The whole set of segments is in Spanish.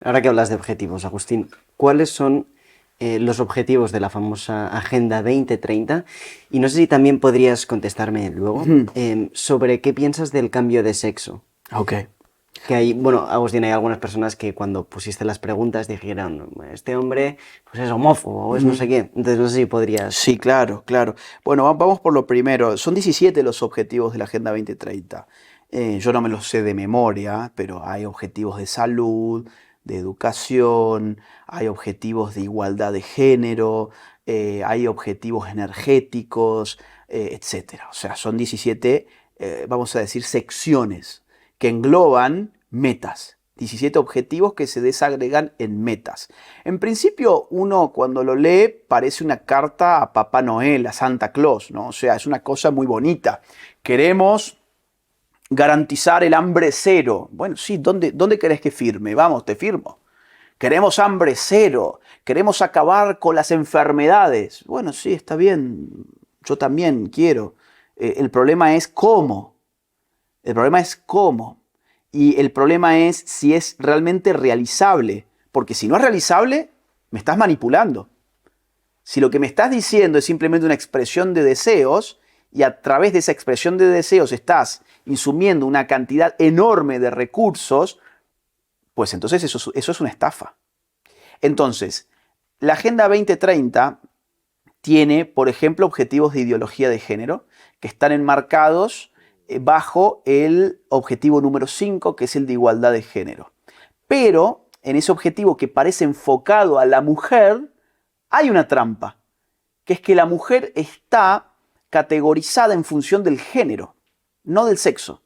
Ahora que hablas de objetivos, Agustín, ¿cuáles son los objetivos de la famosa Agenda 2030? Y no sé si también podrías contestarme luego Ujú. sobre qué piensas del cambio de sexo. Ok. Que hay, bueno, Agustín, hay algunas personas que cuando pusiste las preguntas dijeron, este hombre pues es homófobo o es no sé Ujú. qué. Entonces no sé si podrías... Sí, claro, claro. Bueno, vamos por lo primero. Son 17 los objetivos de la Agenda 2030. Yo no me los sé de memoria, pero hay objetivos de salud, de educación, hay objetivos de igualdad de género, hay objetivos energéticos, etcétera. O sea, son 17, vamos a decir, secciones que engloban metas. 17 objetivos que se desagregan en metas. En principio, uno cuando lo lee parece una carta a Papá Noel, a Santa Claus, ¿no? O sea, es una cosa muy bonita. Queremos garantizar el hambre cero. Bueno, sí, ¿dónde querés que firme? Vamos, te firmo. Queremos hambre cero. Queremos acabar con las enfermedades. Bueno, sí, está bien. Yo también quiero. El problema es cómo. El problema es cómo. Y el problema es si es realmente realizable. Porque si no es realizable, me estás manipulando. Si lo que me estás diciendo es simplemente una expresión de deseos y a través de esa expresión de deseos estás insumiendo una cantidad enorme de recursos, pues entonces eso es una estafa. Entonces, la Agenda 2030 tiene, por ejemplo, objetivos de ideología de género que están enmarcados bajo el objetivo número 5, que es el de igualdad de género. Pero en ese objetivo que parece enfocado a la mujer, hay una trampa, que es que la mujer está categorizada en función del género, no del sexo.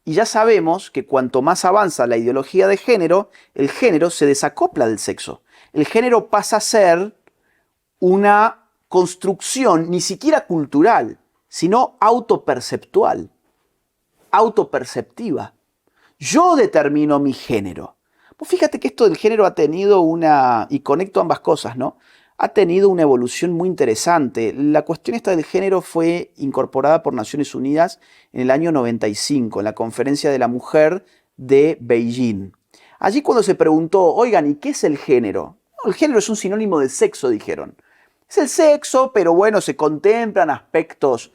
Y ya sabemos que cuanto más avanza la ideología de género, el género se desacopla del sexo. El género pasa a ser una construcción ni siquiera cultural, sino autoperceptual, autoperceptiva. Yo determino mi género. Pues fíjate que esto del género ha tenido una, y conecto ambas cosas, ¿no? Ha tenido una evolución muy interesante. La cuestión esta del género fue incorporada por Naciones Unidas en el año 95, en la Conferencia de la Mujer de Beijing. Allí cuando se preguntó, oigan, ¿y qué es el género? No, el género es un sinónimo del sexo, dijeron. Es el sexo, pero bueno, se contemplan aspectos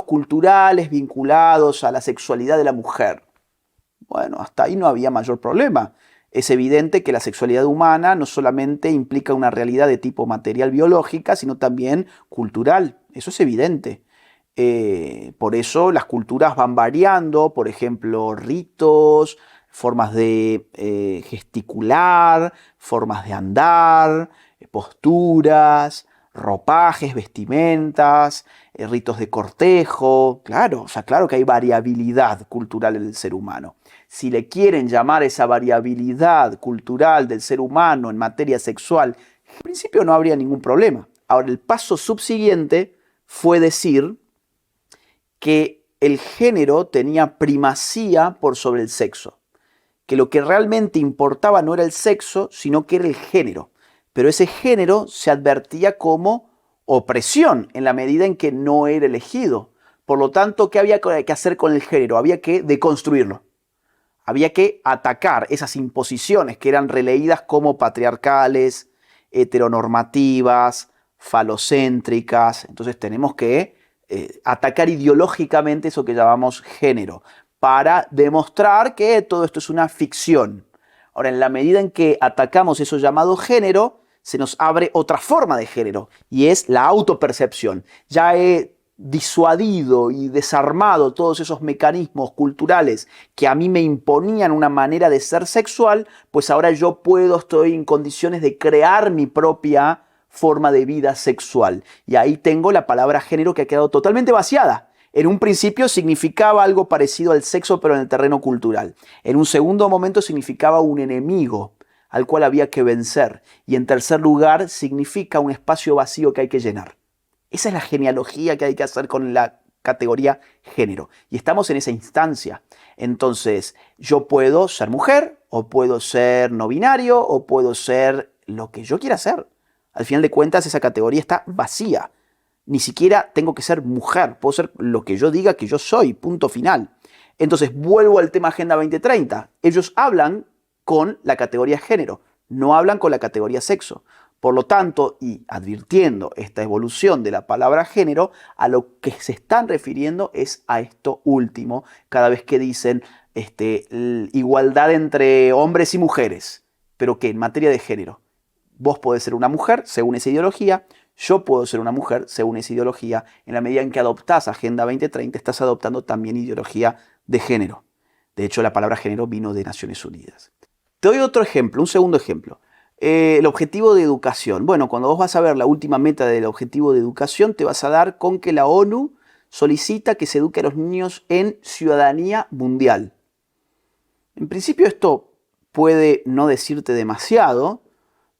culturales vinculados a la sexualidad de la mujer. Bueno, hasta ahí no había mayor problema. Es evidente que la sexualidad humana no solamente implica una realidad de tipo material biológica, sino también cultural. Eso es evidente. Por eso las culturas van variando, por ejemplo, ritos, formas de gesticular, formas de andar, posturas, ropajes, vestimentas, ritos de cortejo. Claro, o sea, claro que hay variabilidad cultural en el ser humano. Si le quieren llamar esa variabilidad cultural del ser humano en materia sexual, en principio no habría ningún problema. Ahora, el paso subsiguiente fue decir que el género tenía primacía por sobre el sexo, que lo que realmente importaba no era el sexo, sino que era el género. Pero ese género se advertía como opresión en la medida en que no era elegido. Por lo tanto, ¿qué había que hacer con el género? Había que deconstruirlo. Había que atacar esas imposiciones que eran releídas como patriarcales, heteronormativas, falocéntricas. Entonces tenemos que atacar ideológicamente eso que llamamos género, para demostrar que todo esto es una ficción. Ahora, en la medida en que atacamos eso llamado género, se nos abre otra forma de género, y es la autopercepción. Ya he disuadido y desarmado todos esos mecanismos culturales que a mí me imponían una manera de ser sexual, pues ahora yo estoy en condiciones de crear mi propia forma de vida sexual. Y ahí tengo la palabra género que ha quedado totalmente vaciada. En un principio significaba algo parecido al sexo, pero en el terreno cultural. En un segundo momento significaba un enemigo al cual había que vencer. Y en tercer lugar significa un espacio vacío que hay que llenar. Esa es la genealogía que hay que hacer con la categoría género. Y estamos en esa instancia. Entonces, yo puedo ser mujer, o puedo ser no binario, o puedo ser lo que yo quiera ser. Al final de cuentas, esa categoría está vacía. Ni siquiera tengo que ser mujer, puedo ser lo que yo diga que yo soy, punto final. Entonces, vuelvo al tema Agenda 2030. Ellos hablan con la categoría género, no hablan con la categoría sexo. Por lo tanto, y advirtiendo esta evolución de la palabra género, a lo que se están refiriendo es a esto último, cada vez que dicen igualdad entre hombres y mujeres, pero que en materia de género. Vos podés ser una mujer según esa ideología, yo puedo ser una mujer según esa ideología. En la medida en que adoptás Agenda 2030, estás adoptando también ideología de género. De hecho, la palabra género vino de Naciones Unidas. Te doy otro ejemplo, un segundo ejemplo. El objetivo de educación. Bueno, cuando vos vas a ver la última meta del objetivo de educación, te vas a dar con que la ONU solicita que se eduque a los niños en ciudadanía mundial. En principio esto puede no decirte demasiado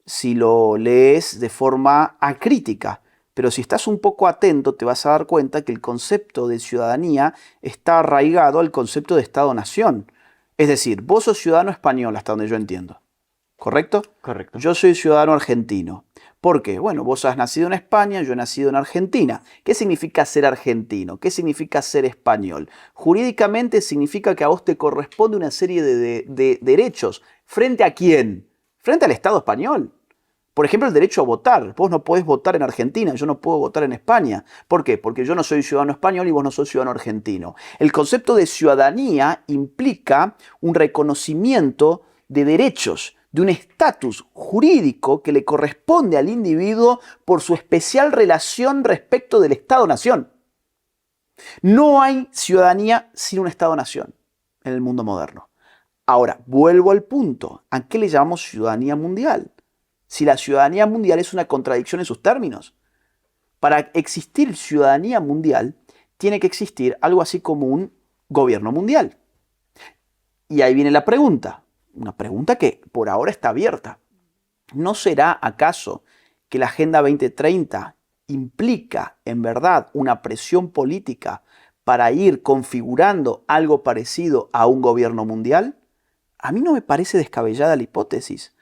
si lo lees de forma acrítica, pero si estás un poco atento te vas a dar cuenta que el concepto de ciudadanía está arraigado al concepto de Estado-Nación. Es decir, vos sos ciudadano español, hasta donde yo entiendo. ¿Correcto? Correcto. Yo soy ciudadano argentino. ¿Por qué? Bueno, vos has nacido en España, yo he nacido en Argentina. ¿Qué significa ser argentino? ¿Qué significa ser español? Jurídicamente significa que a vos te corresponde una serie de derechos. ¿Frente a quién? Frente al Estado español. Por ejemplo, el derecho a votar. Vos no podés votar en Argentina, yo no puedo votar en España. ¿Por qué? Porque yo no soy ciudadano español y vos no sos ciudadano argentino. El concepto de ciudadanía implica un reconocimiento de derechos, de un estatus jurídico que le corresponde al individuo por su especial relación respecto del Estado-Nación. No hay ciudadanía sin un Estado-Nación en el mundo moderno. Ahora, vuelvo al punto. ¿A qué le llamamos ciudadanía mundial? Si la ciudadanía mundial es una contradicción en sus términos. Para existir ciudadanía mundial, tiene que existir algo así como un gobierno mundial. Y ahí viene la pregunta. Una pregunta que por ahora está abierta. ¿No será acaso que la Agenda 2030 implica en verdad una presión política para ir configurando algo parecido a un gobierno mundial? A mí no me parece descabellada la hipótesis,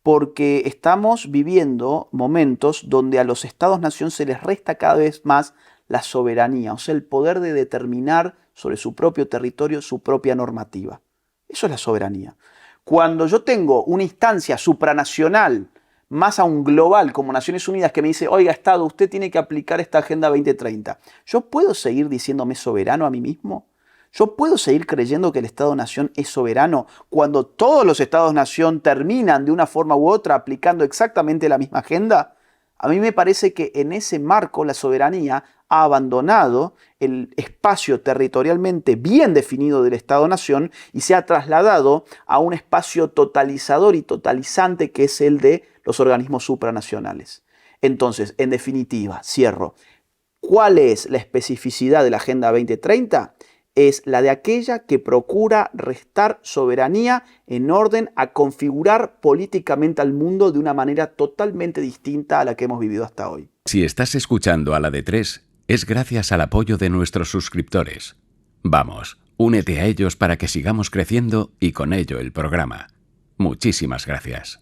porque estamos viviendo momentos donde a los Estados-nación se les resta cada vez más la soberanía, o sea, el poder de determinar sobre su propio territorio su propia normativa. Eso es la soberanía. Cuando yo tengo una instancia supranacional, más aún global, como Naciones Unidas, que me dice, oiga, Estado, usted tiene que aplicar esta Agenda 2030, ¿yo puedo seguir diciéndome soberano a mí mismo? ¿Yo puedo seguir creyendo que el Estado-Nación es soberano cuando todos los Estados-Nación terminan de una forma u otra aplicando exactamente la misma agenda? A mí me parece que en ese marco la soberanía ha abandonado el espacio territorialmente bien definido del Estado-Nación y se ha trasladado a un espacio totalizador y totalizante que es el de los organismos supranacionales. Entonces, en definitiva, cierro. ¿Cuál es la especificidad de la Agenda 2030? Es la de aquella que procura restar soberanía en orden a configurar políticamente al mundo de una manera totalmente distinta a la que hemos vivido hasta hoy. Si estás escuchando a la de tres, es gracias al apoyo de nuestros suscriptores. Vamos, únete a ellos para que sigamos creciendo y con ello el programa. Muchísimas gracias.